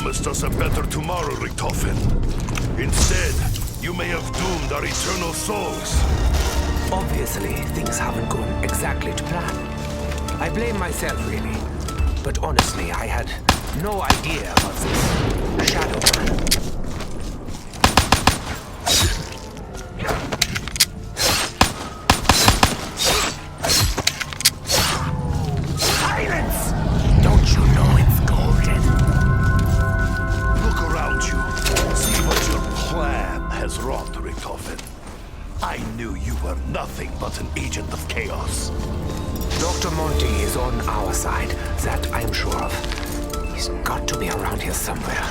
promised us a better tomorrow, Richtofen. Instead, you may have doomed our eternal souls. Obviously, things haven't gone exactly to plan. I blame myself, really. But honestly, I had no idea about this shadow man. Nothing but an agent of chaos. Dr. Monty is on our side, that I am sure of. He's got to be around here somewhere.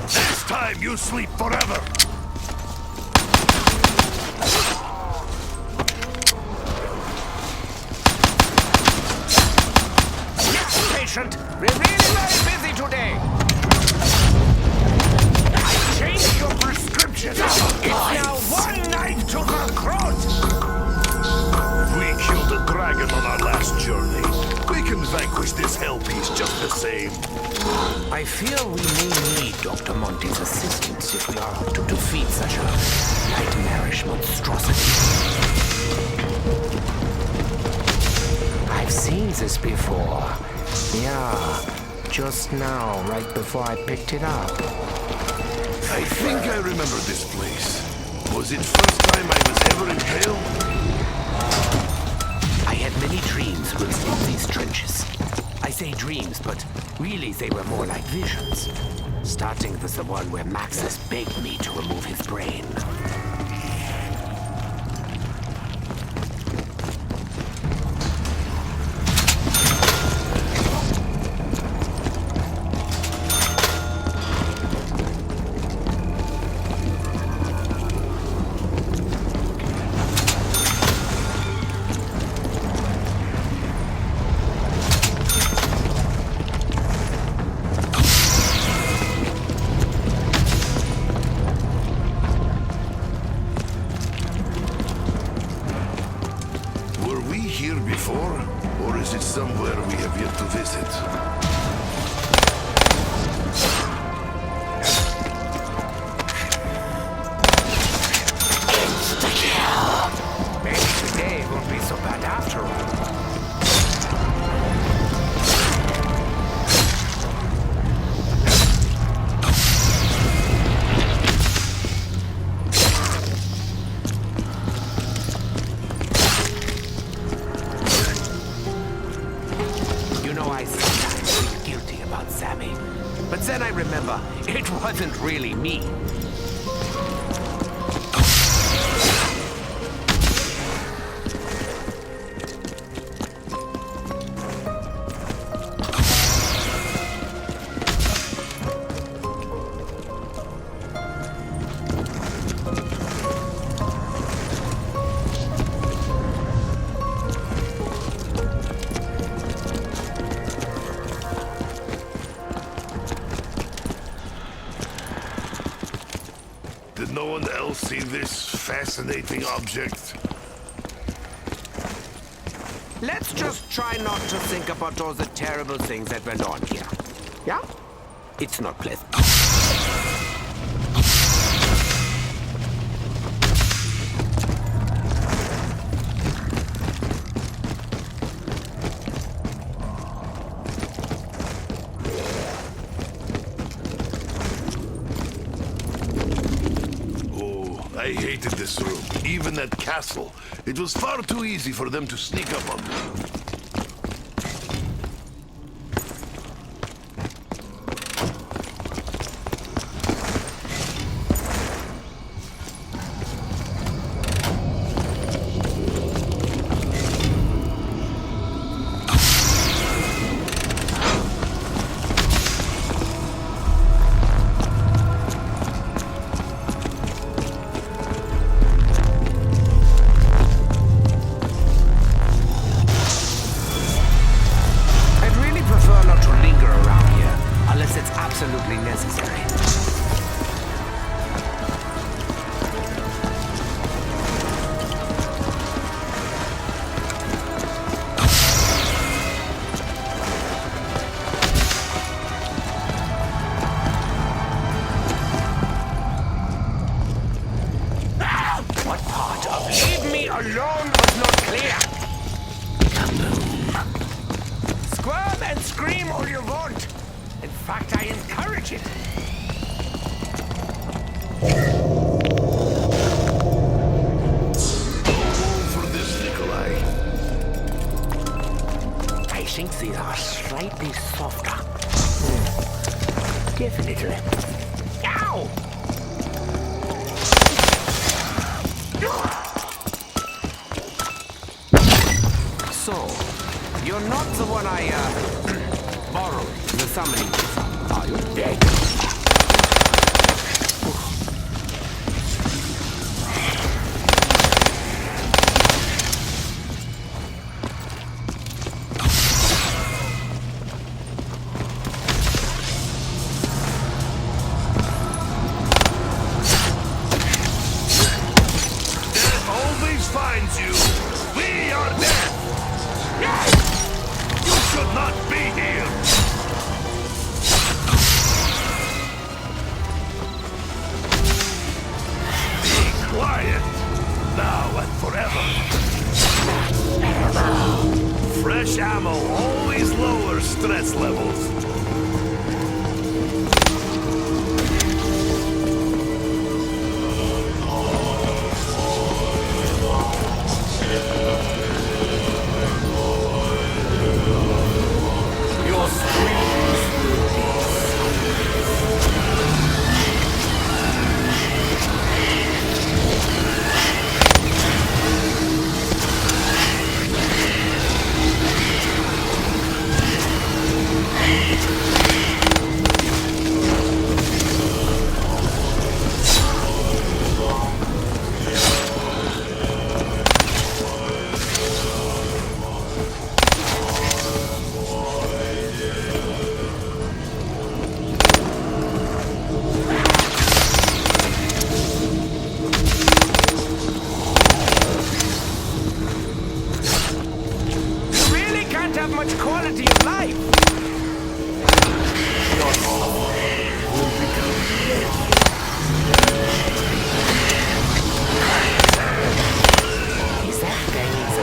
This time you sleep forever! Yes, patient! We're really very busy today! Change your prescription! It's now one knife to the throat! We killed a dragon on our last journey. We can vanquish this hell piece just the same. I feel we may need Dr. Monty's assistance if we are to defeat such a nightmarish monstrosity. I've seen this before. Yeah, just now, right before I picked it up. I think I remember this place. Was it first time I was ever in hell? I had many dreams whilst in these trenches. I say dreams, but really they were more like visions. Starting with the one where Maxis begged me to remove his brain. Or is it somewhere we have yet to visit? Insta-kill! Maybe today won't be so bad after all. But then I remember, it wasn't really me. Did no one else see this fascinating object? Let's just try not to think about all the terrible things that went on here. Yeah? It's not pleasant. I hated this room, even that castle. It was far too easy for them to sneak up on me. imagine. For this, Nikolai. I think these are slightly softer. Definitely. Ow! So, you're not the one I, borrowed the summoning from, are you? Dead? Death always finds you. We are dead. You should not be here. Be quiet. Now and forever. Fresh ammo always lowers stress levels. Your screams will be You really can't have much quality of life. Is that Danny's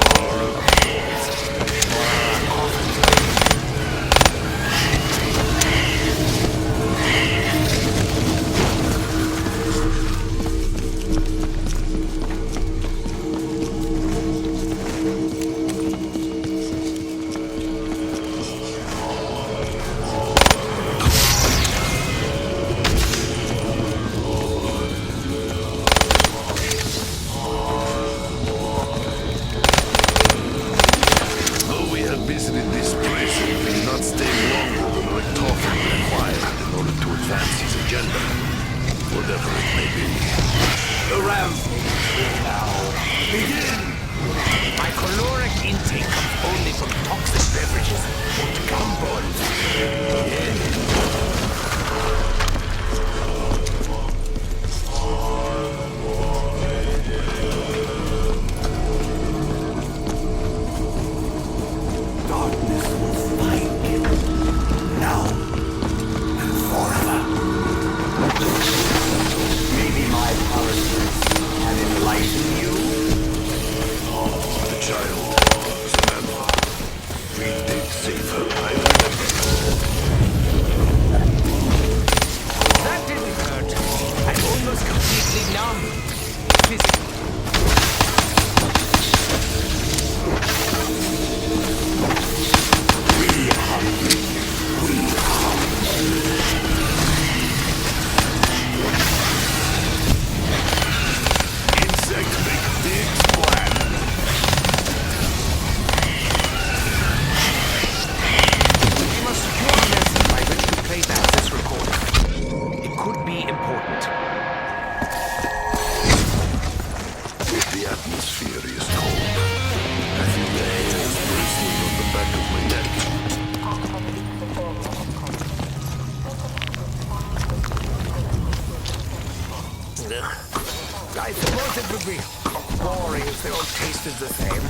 Though we have visited this place, we will not stay longer than Richtofen required in order to advance his agenda. Whatever it may be. The rampage will now begin! My caloric intake comes only from toxic beverages and gumballs. Darkness will find you now and forever. Maybe my policies can enlighten you. The child, Samantha. We did save her, I remember. That didn't hurt. I'm almost completely numb. Physically. Insects make big splash. We must secure a method by which to play back this recording. It could be important. The atmosphere is cold. I feel the hairs bristling on the back of my neck. I suppose it would be boring if they all tasted the same.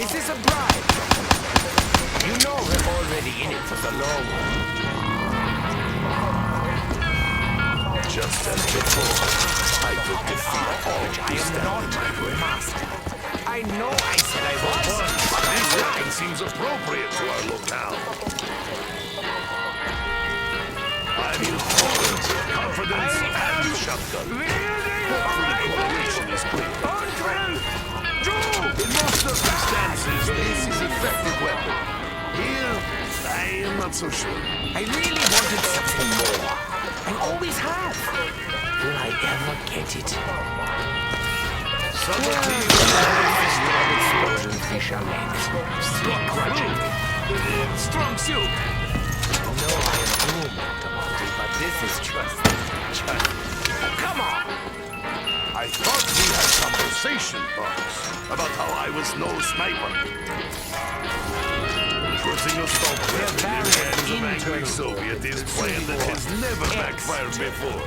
Is this a bribe? You know we're already in it for the long haul. Just as before, I will defeat all I am not my master. I know I said I was. This line seems appropriate to our locale. I've used forwards, confidence, and shotgun. Hopefully coordination is clear. In most circumstances, this is effective weapon. Here, I am not so sure. I really wanted something more. I always have. Will I ever get it? Subtlety Explosion fisher legs. Begrudgingly. strong suit. No, I am doomed, Dr. Monty, but this is just... Come on! I thought we had conversation, Box, about how I was no sniper. Putting assault weapon in the hands of angry Soviet is plan that has never backfired before.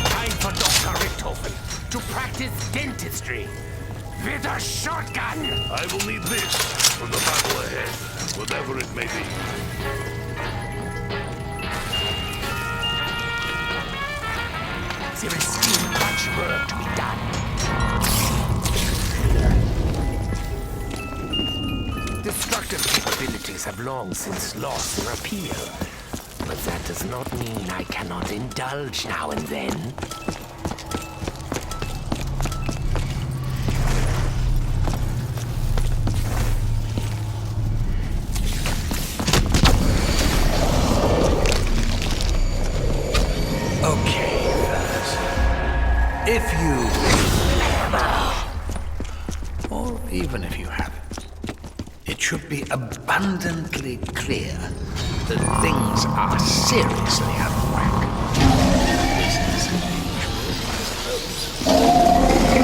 Time for Dr. Richthofen to practice dentistry with a shotgun! I will need this for the battle ahead, whatever it may be. There is still much work to be done. Destructive capabilities have long since lost their appeal. But that does not mean I cannot indulge now and then. If you... or even if you haven't, it should be abundantly clear that things are seriously out of whack. Business as usual, I suppose.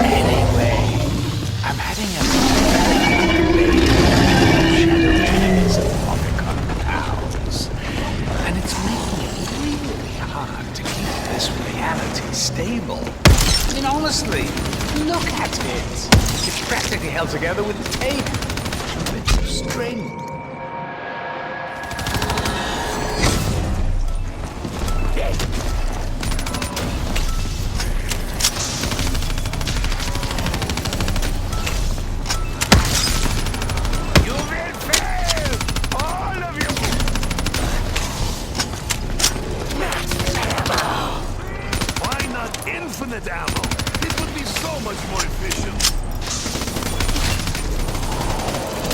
Anyway, I'm having a very shadow enemies of apothicon towns, and it's making it really hard to keep this reality stable. I mean, honestly, look at it. It's practically held together with tape and bits of string. You will fail! All of you! Why not infinite ammo? It would be so much more efficient.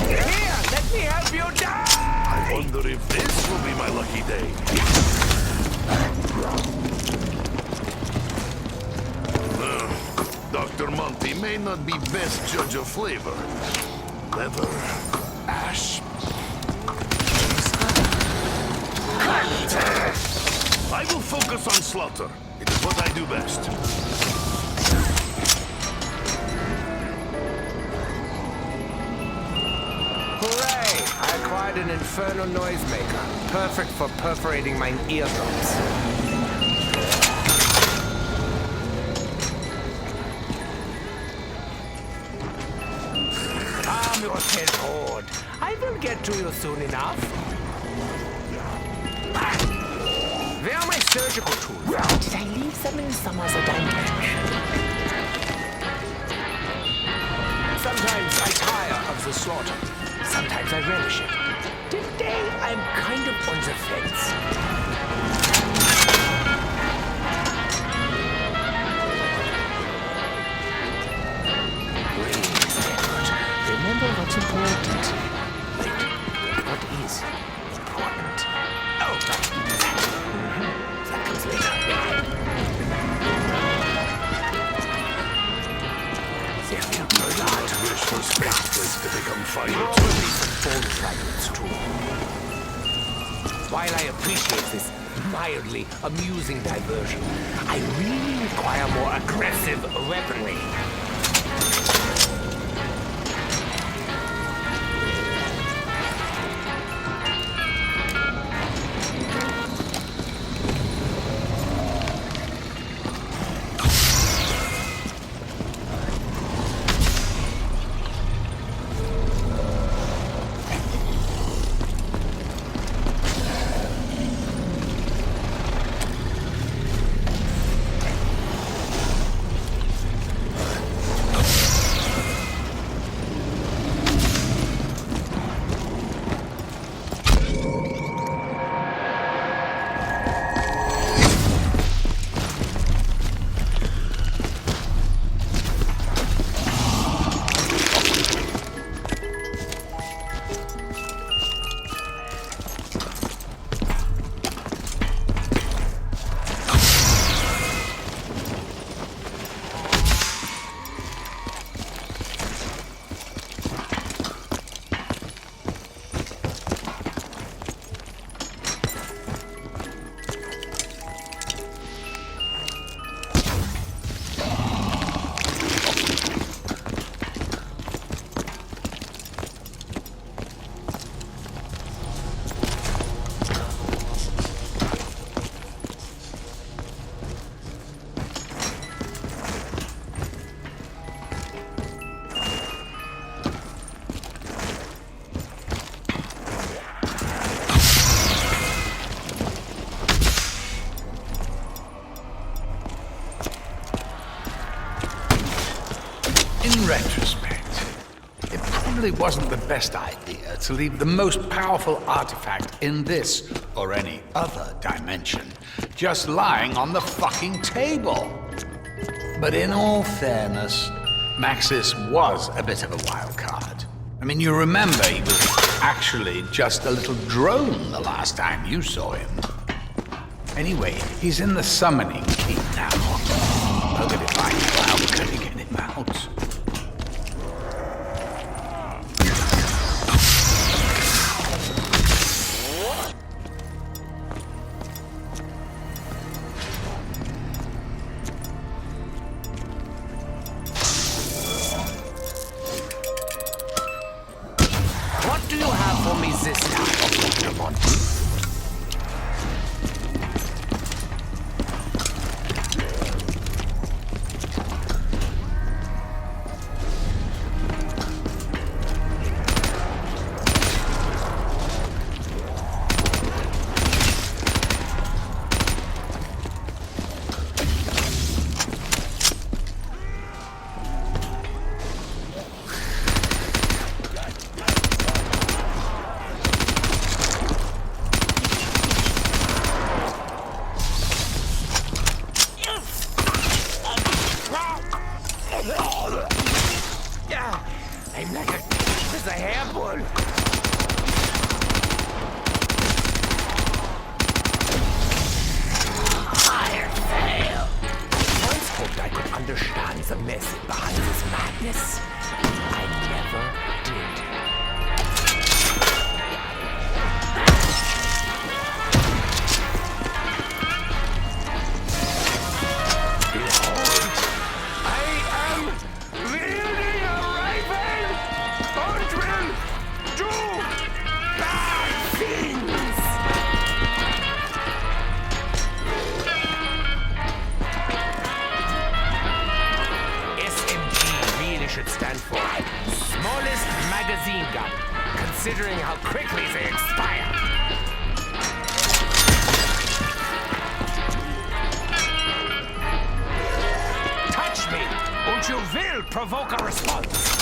Here, let me help you die! I wonder if this will be my lucky day. Dr. Monty may not be best judge of flavor. Leather, ash. I will focus on slaughter. It is what I do best. Hooray! I acquired an infernal noisemaker, perfect for perforating my eardrums. Calm yourself, Horde. I will get to you soon enough. Where are my surgical tools? Did I leave them in some other dimension? Sometimes I tire of the slaughter. Sometimes I relish it. Today, I'm kind of on the fence. Please, Edward, remember what's important. Wait, what is important? Oh, that comes later. There will be a lot of Wish for space plates to become fire. probably some phone fragments too. While I appreciate this mildly amusing diversion, I really require more aggressive weaponry. probably wasn't the best idea to leave the most powerful artifact in this or any other dimension just lying on the fucking table. But in all fairness, Maxis was a bit of a wild card. I mean, you remember he was actually just a little drone the last time you saw him. Anyway, he's in the summoning keep now. Look at it like how can we get him out? What do you have for me this time, Dr. Monty? I'm like a cat with a hairball. I fail. I once hoped I could understand the message behind this madness. I never did. Behold, I am wielding a rifle and will do bad things. SMG really should stand for smallest magazine gun, considering how quickly they expire. Touch me, and you will provoke a response.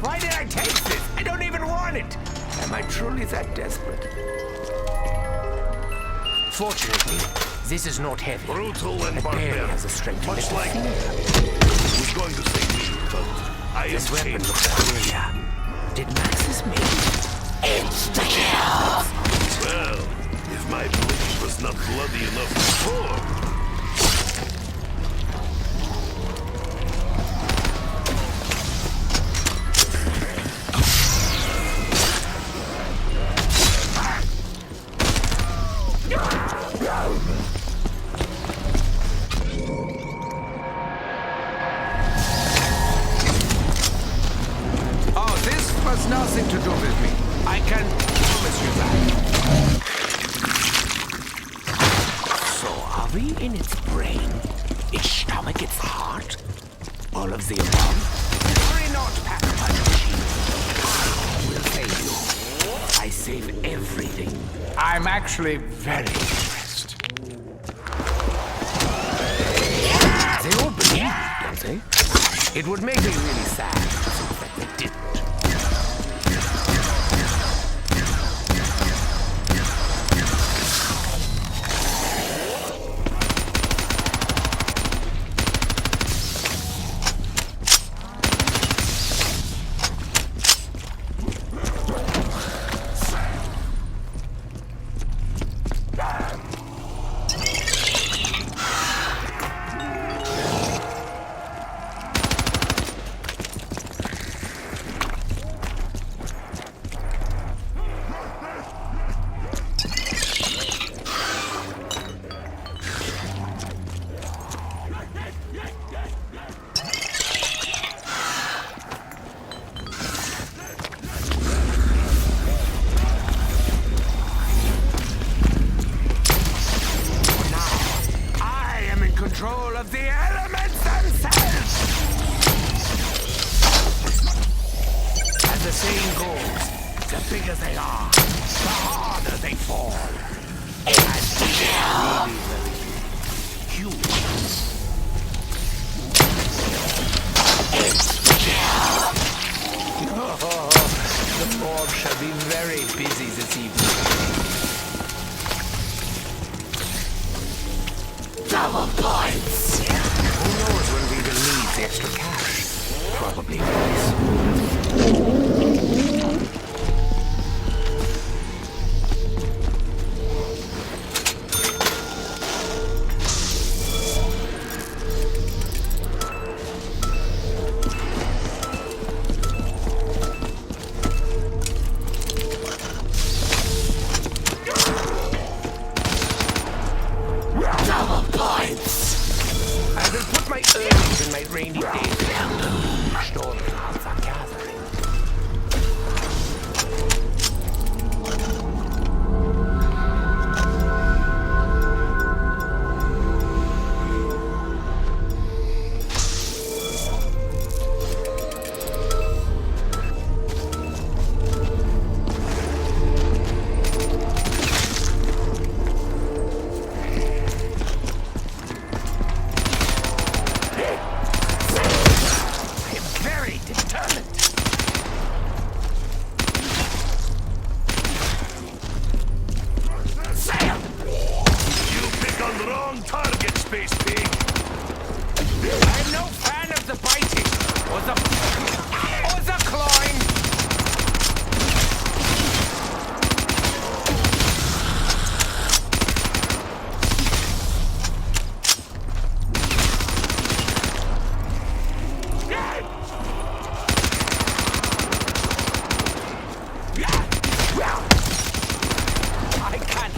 Why did I take this? I don't even want it. Am I truly that desperate? Fortunately, this is not heavy. Brutal and It barely barbaric. has a strength Much little like finger. I was going to say me, but I This am weapon changed. looks familiar. Did Maxis make it? Insta-kill! Well, if my blade was not bloody enough before. Oh, this has nothing to do with me. I can promise you that. So, are we in its brain, its stomach, its heart? All of the above? Worry not, pack-a-punch machine. I will save you. I save everything. I'm actually very impressed. They all believe me, don't they? It would make me really sad to think that they didn't. Control of the elements themselves! As the saying goes, the bigger they are, the harder they fall. And really, very huge. shall be very busy this evening. Double points! Who knows when we will need the extra cash? Probably very soon. Rainy days storm clouds are gathering.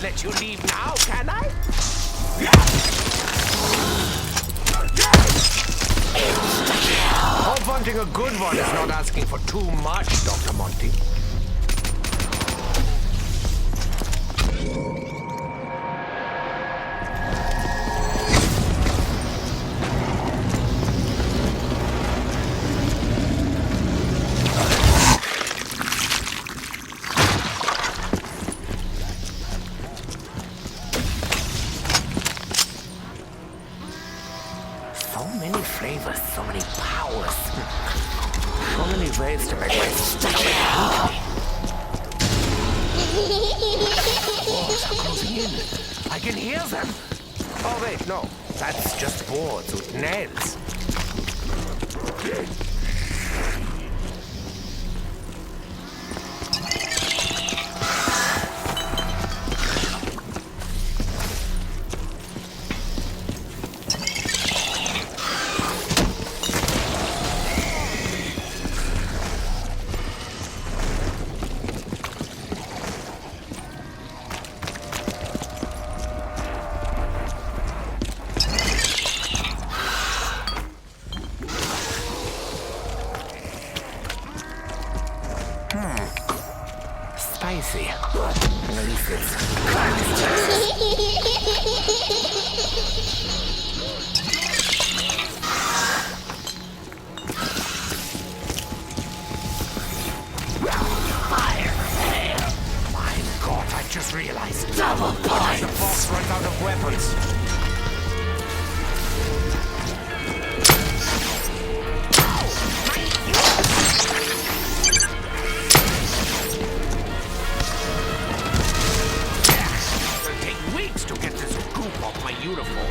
Let you leave now, can I? Hope wanting a good one is not asking for too much, Dr. Monty. Flavors, so many powers, so many ways to make my stomach hungry. Boards are closing in. I can hear them. Oh wait, no, that's just boards with nails. Spicy. At least it's fire. My God, I just realized. Double points. The boss runs out of weapons. Beautiful.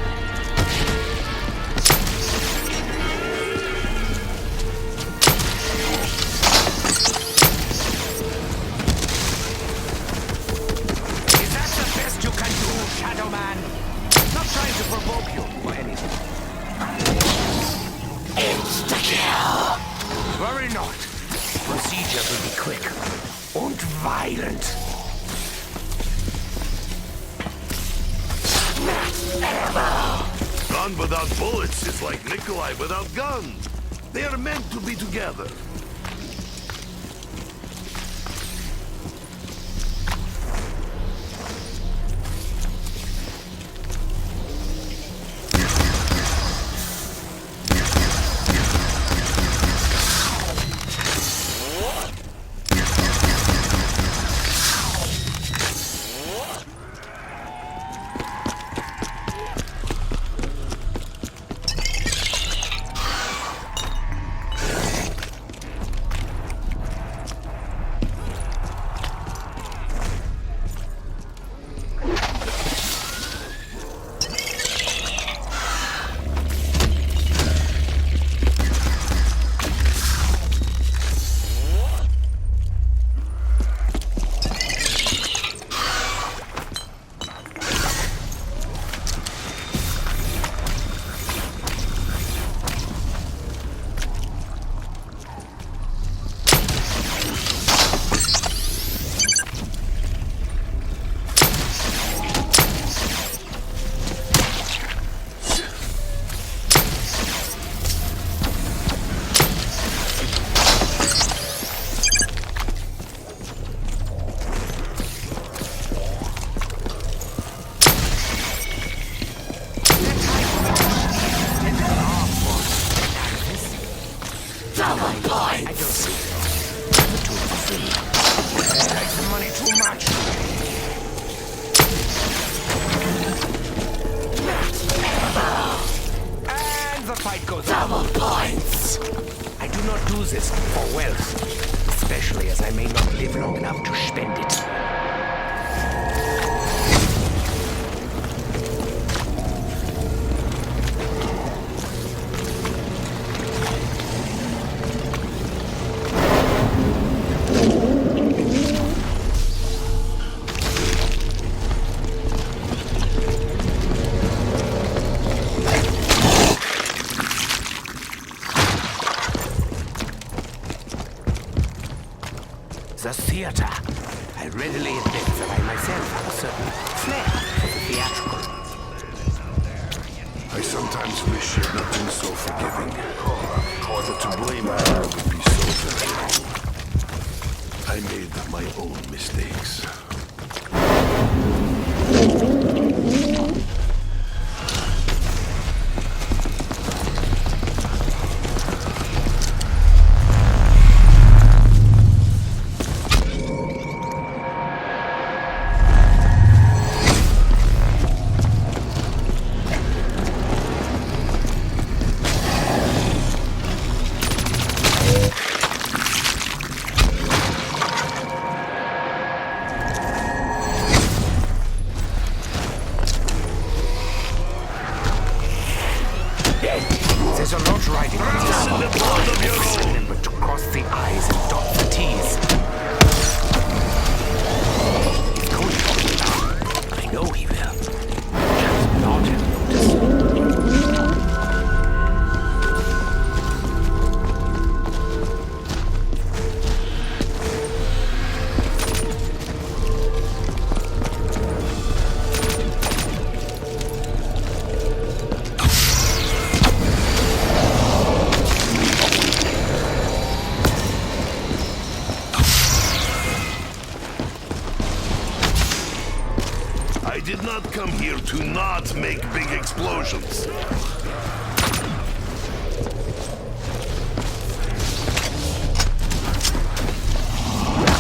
Is that the best you can do, Shadow Man? Not trying to provoke you or anything. Insta-kill. Worry not. Procedure will be quick and violent. Gun without bullets is like Nikolai without guns. They are meant to be together. Double points! I don't see it. The two for free. Takes the money too much. And the fight goes double points! I do not do this for wealth, especially as I may not live long enough to spend it. The theater. I readily admit that I myself have a certain flair for the theatrical. I sometimes wish you'd not been so forgiving. But to blame her would be so very wrong. I made my own mistakes. There's a lot riding on this. Remember to cross the I's and dot the T's. He's going to hold it down. I know he will. Just not have noticed. I did not come here to not make big explosions.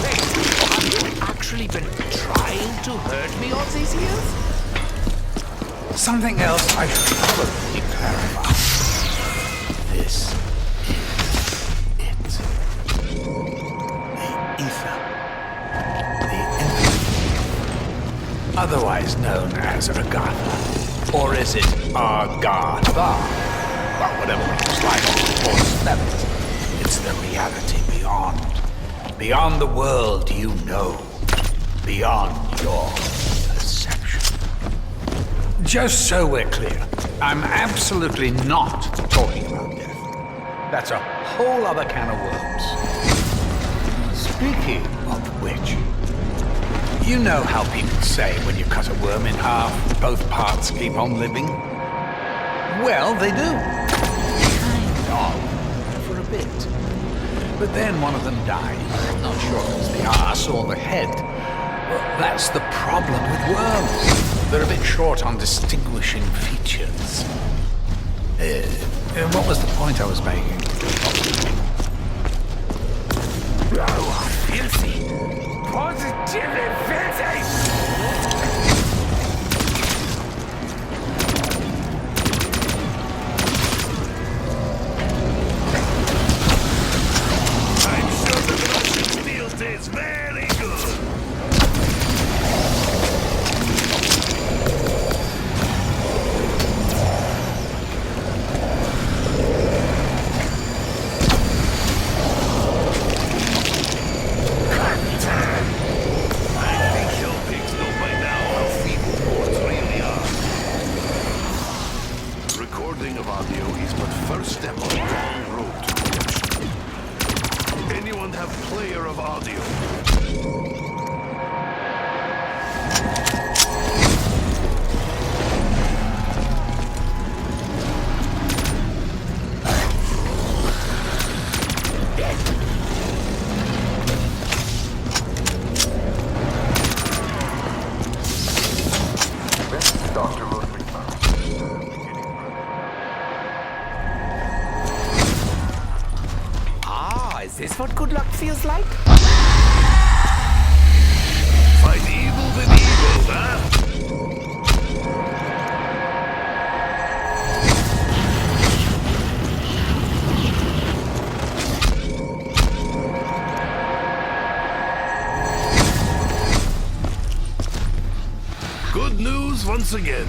Wait, have you actually been trying to hurt me all these years? Something else I should probably clarify. This is it. The ether. The infinite. Otherwise known as Agatha. Or is it Agatha? Well, whatever it's like, or spell it. It's the reality beyond. Beyond the world you know. Beyond your perception. Just so we're clear, I'm absolutely not talking about death. That's a whole other can of worms. Speaking of which, you know how people say when you cut a worm in half, both parts keep on living? Well, they do. Kind of, for a bit. But then one of them dies. I'm not sure if it's the arse or the head. Well, that's the problem with worms. They're a bit short on distinguishing features. What was the point I was making? Oh, filthy! Positively filthy! I'm sure the Russian steel tastes very good. Is this what good luck feels like? Fight evil with evil, huh? Good news once again.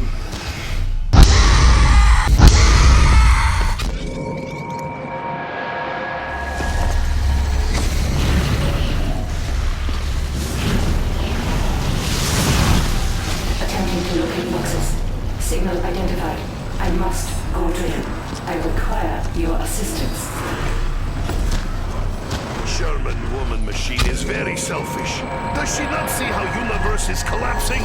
Attempting to locate boxes. Signal identified. I must go to him. I require your assistance. Sherman woman machine is very selfish. Does she not see how universe is collapsing?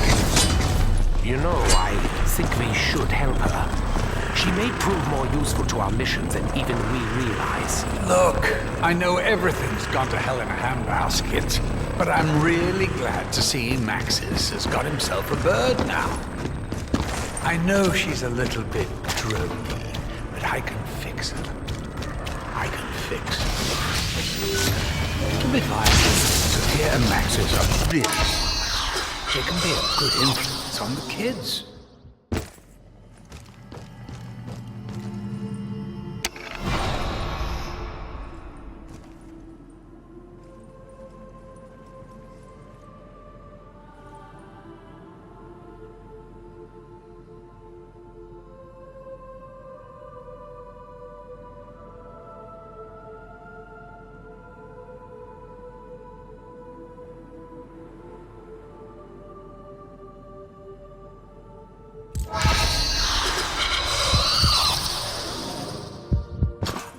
You know, I think we should help her. She may prove more useful to our missions than even we realize. Look, I know everything's gone to hell in a handbasket, but I'm really glad to see Maxis has got himself a bird now. I know she's a little bit drogy, but I can fix her. I can fix her. To be honest, Sophia and Maxis are really smart. They can be a good influence on the kids.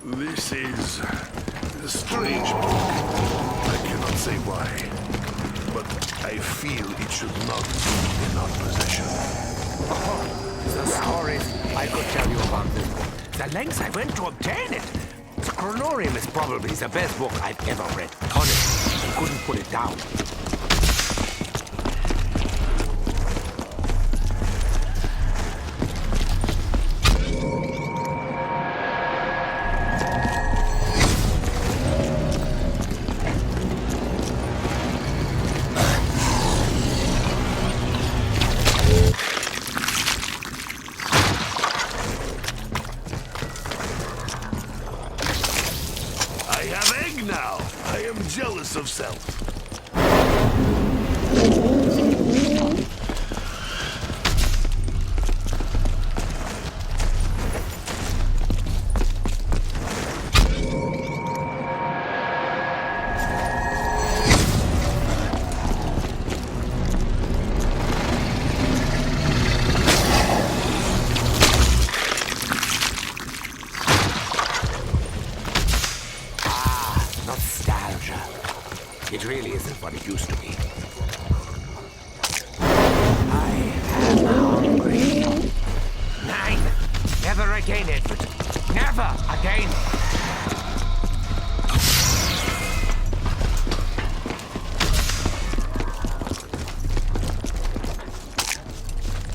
This is a strange book. I cannot say why, but I feel it should not be in our possession. The stories I could tell you about this book. The lengths I went to obtain it. The Chronorium is probably the best book I've ever read. Honestly, I couldn't put it down. I have egg now. I am jealous of self. Nostalgia. It really isn't what it used to be. I am hungry. Nein! Never again, Edward. Never again!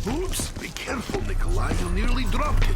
Oops, be careful, Nikolai. You nearly dropped it.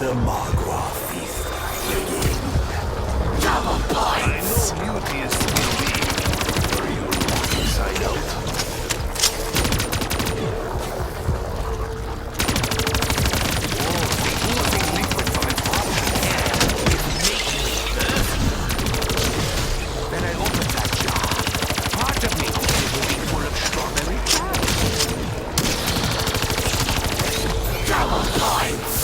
The Magua feast begin. Double points! I know beauty is to be believed. Are you inside out? When I opened that jar, part of me was full of strawberry jam. Double points!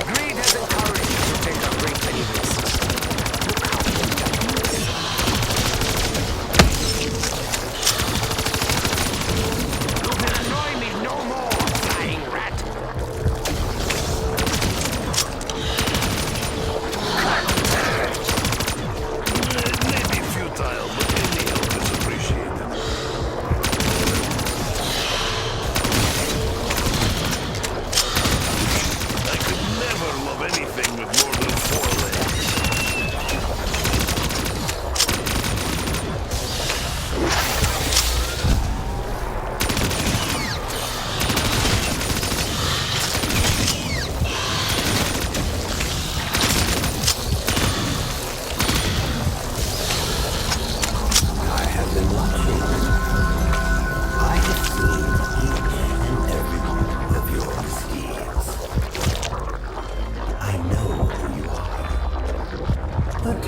Greed has encouraged me to take a great many risks. But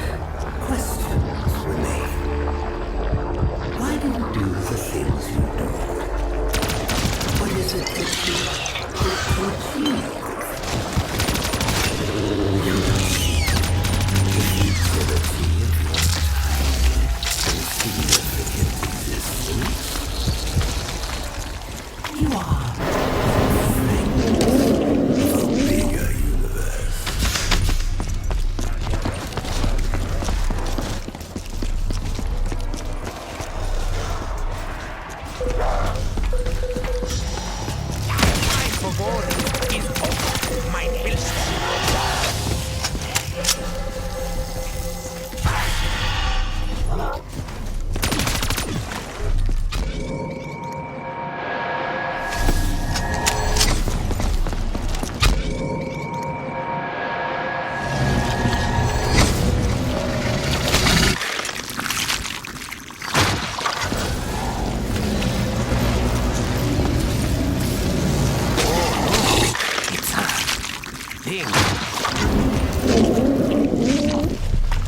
questions remain. Why do you do the things you do? What is it that you hope to achieve? You see the futility of your tiny, insignificant existence. You are fragments of a bigger universe. Time for war is over, mein Hilfe.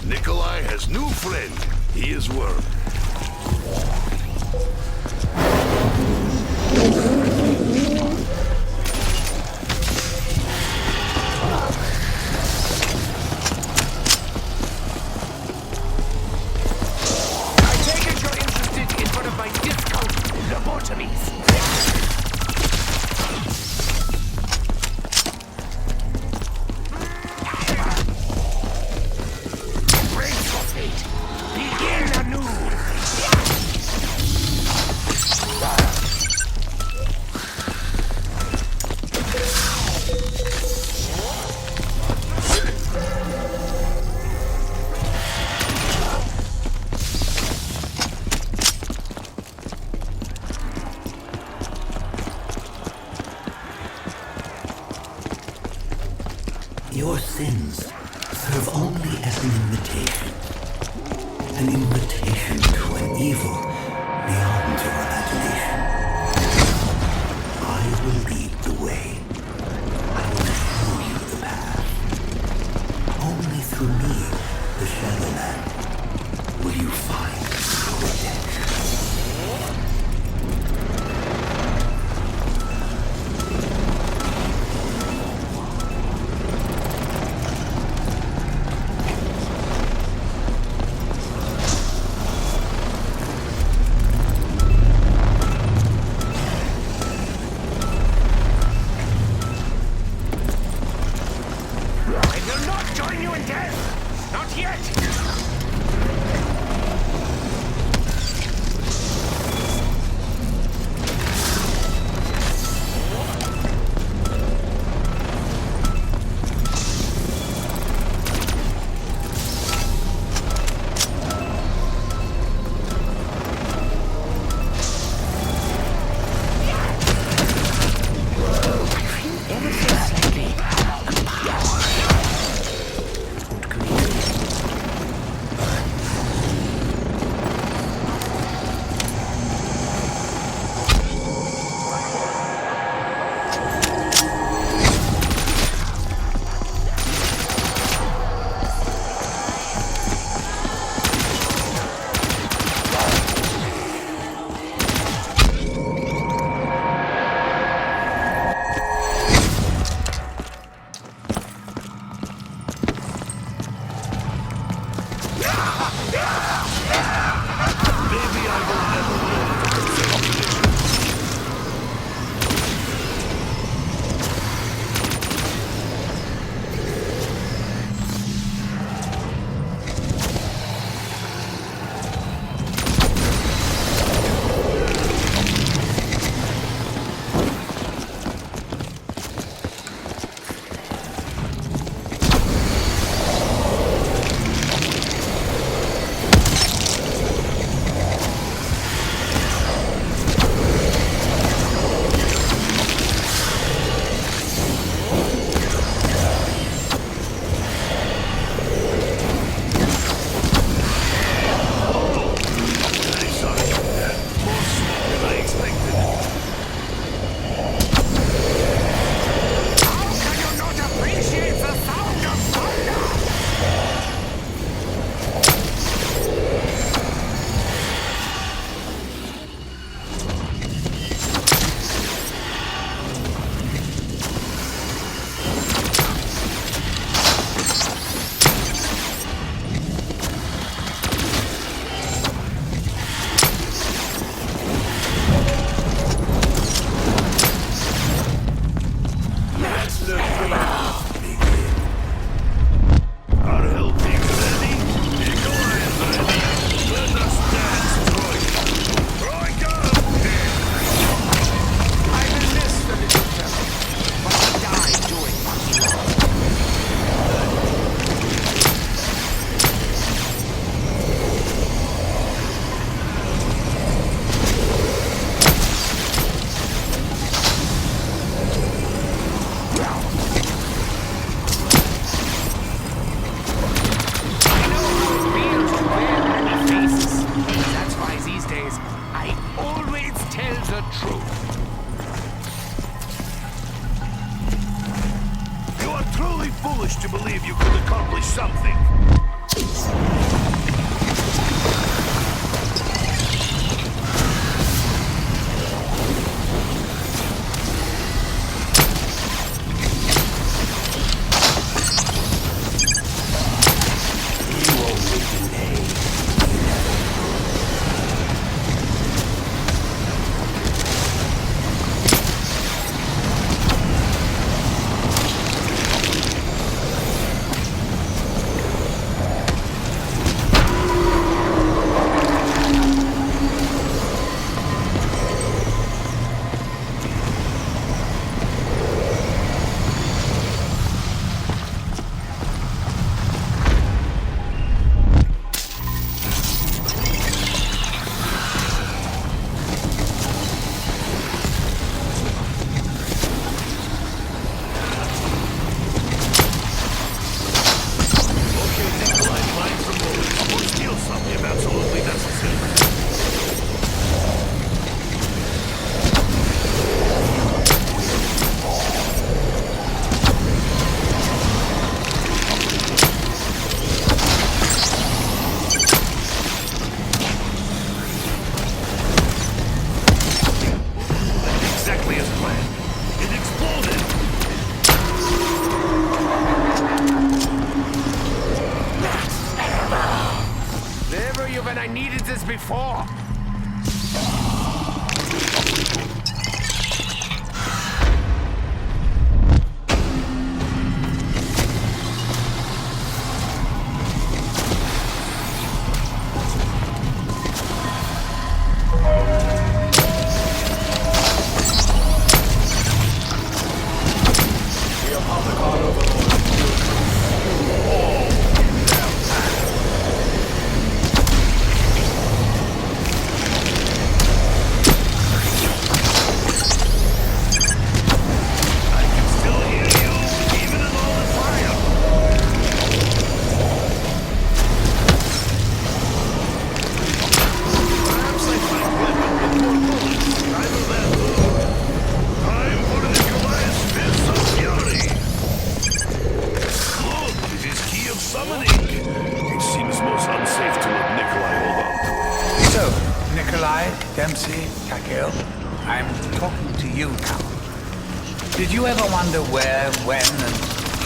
Nikolai has new friend. He is worm. I take it you're interested in one of my discount lobotomies. Brace for fate. Begin anew. Your sins serve only as an invitation to an evil beyond your imagination. I will lead the way. I will show you the path. Only through me, the Shadowland, will you find redemption. I will not join you in death. Not yet. Ever so slightly empowered. Und creative. Maybe I will never learn to perfect accomplish something. I needed this before. I'm talking to you now. Did you ever wonder where, when, and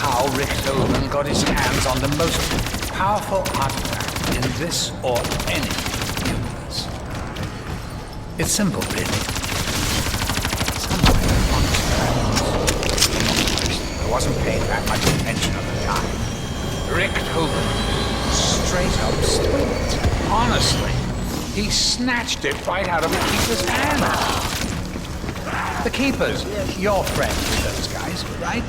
how Richthofen got his hands on the most powerful artifact in this or any universe? It's simple, really. Somewhere amongst I wasn't paying that much attention at the time. Richthofen straight up stole it. Honestly. He snatched it right out of the Keeper's hand. The Keepers, your friend with those guys, right?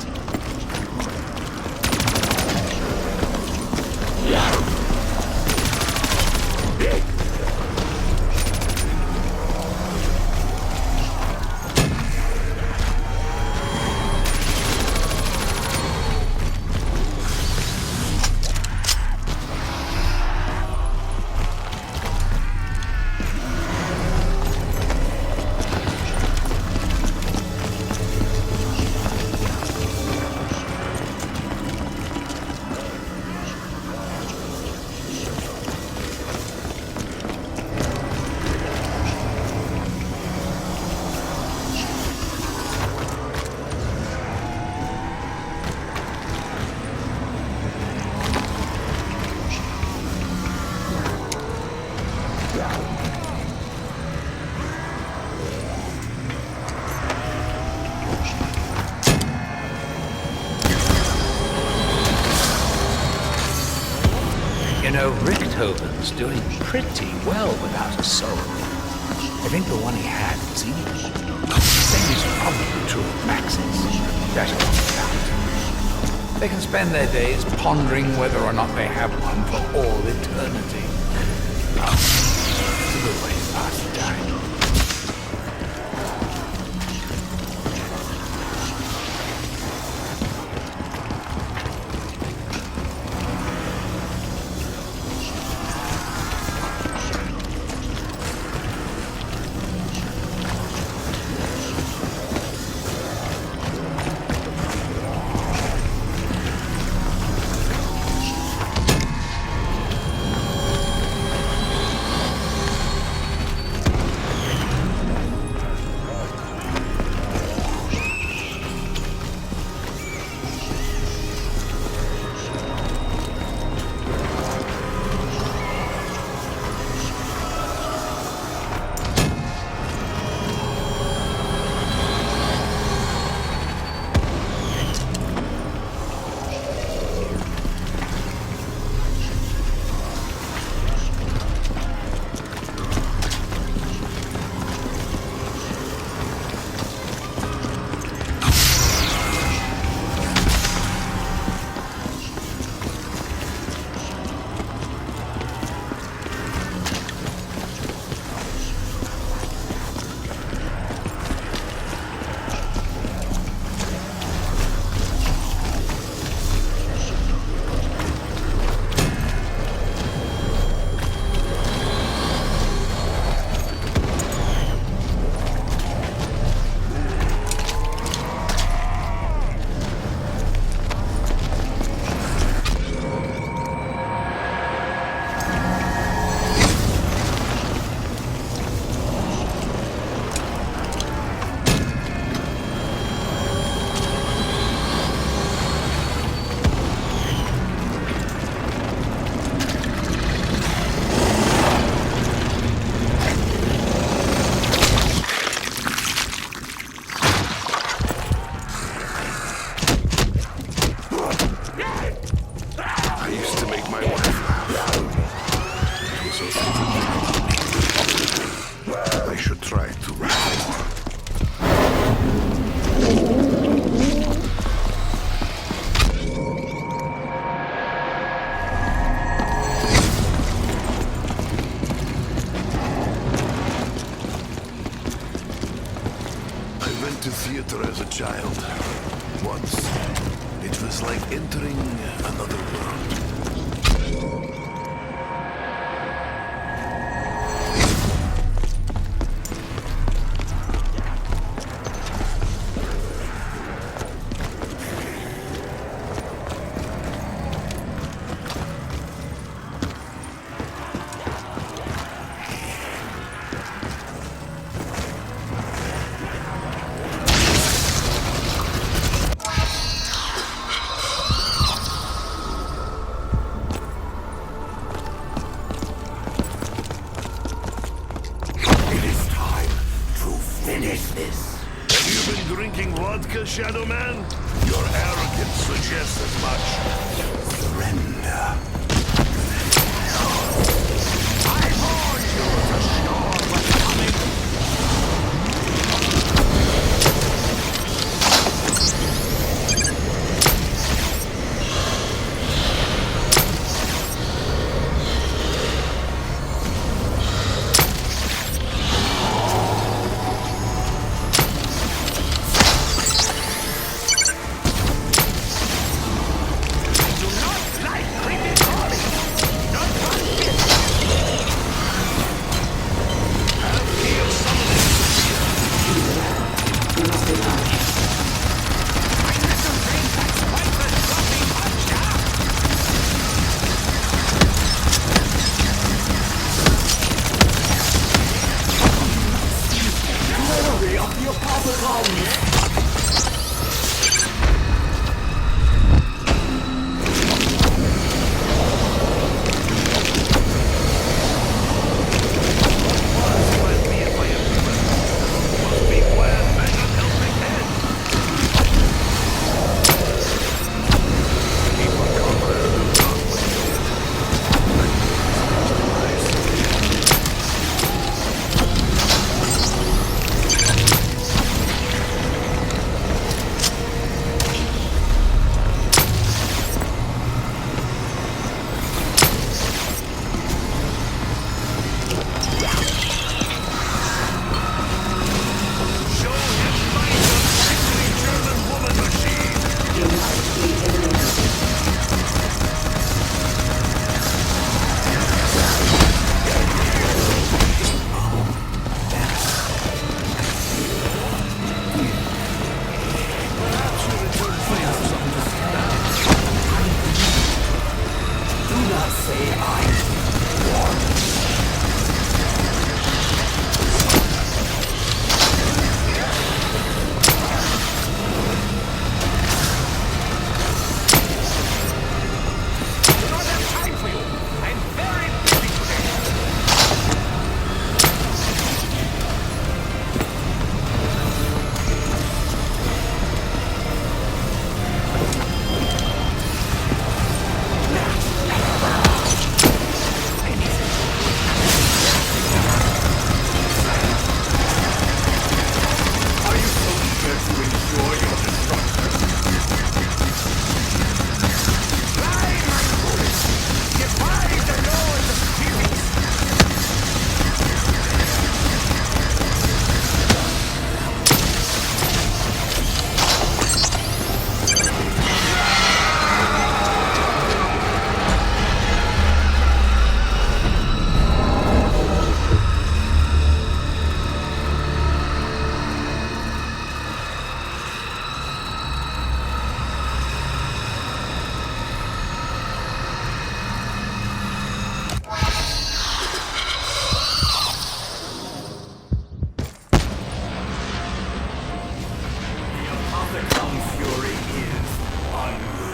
You know, Richthofen's doing pretty well without a soul. I think the one he had was evil. The same is probably true of Max's. Better not count. They can spend their days pondering whether or not they have one for all eternity. It's a good way to pass the time. child. Once, it was like entering another world. Shadow Man? Your arrogance suggests as much. Surrender. I warned you the storm was coming.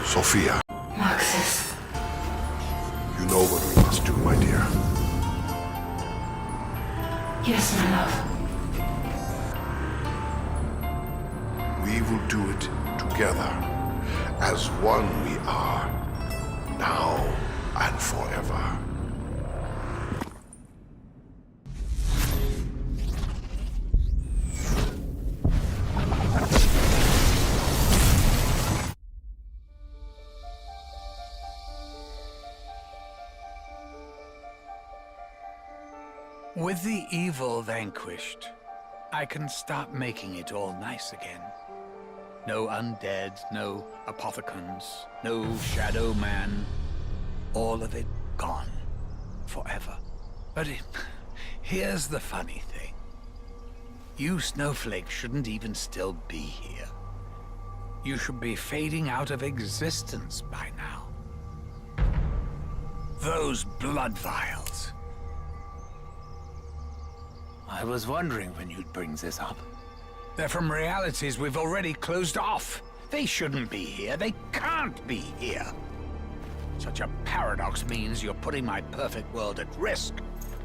Sophia, Marxus. you know what we must do, my dear. Yes, my love. We will do it together. As one we are, now and forever. With the evil vanquished, I can stop making it all nice again. No undead, no apothicons, no shadow man. All of it gone. Forever. But here's the funny thing. You snowflakes shouldn't even still be here. You should be fading out of existence by now. Those blood vials. I was wondering when you'd bring this up. They're from realities we've already closed off. They shouldn't be here. They can't be here. Such a paradox means you're putting my perfect world at risk.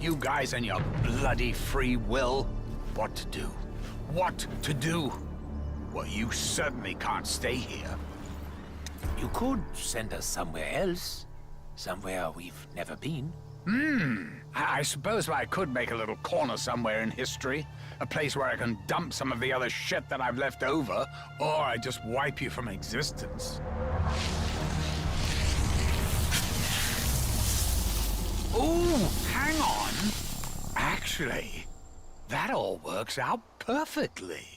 You guys and your bloody free will. What to do? What to do? Well, you certainly can't stay here. You could send us somewhere else. Somewhere we've never been. I suppose I could make a little corner somewhere in history. A place where I can dump some of the other shit that I've left over. Or I just wipe you from existence. Ooh, hang on. Actually, that all works out perfectly.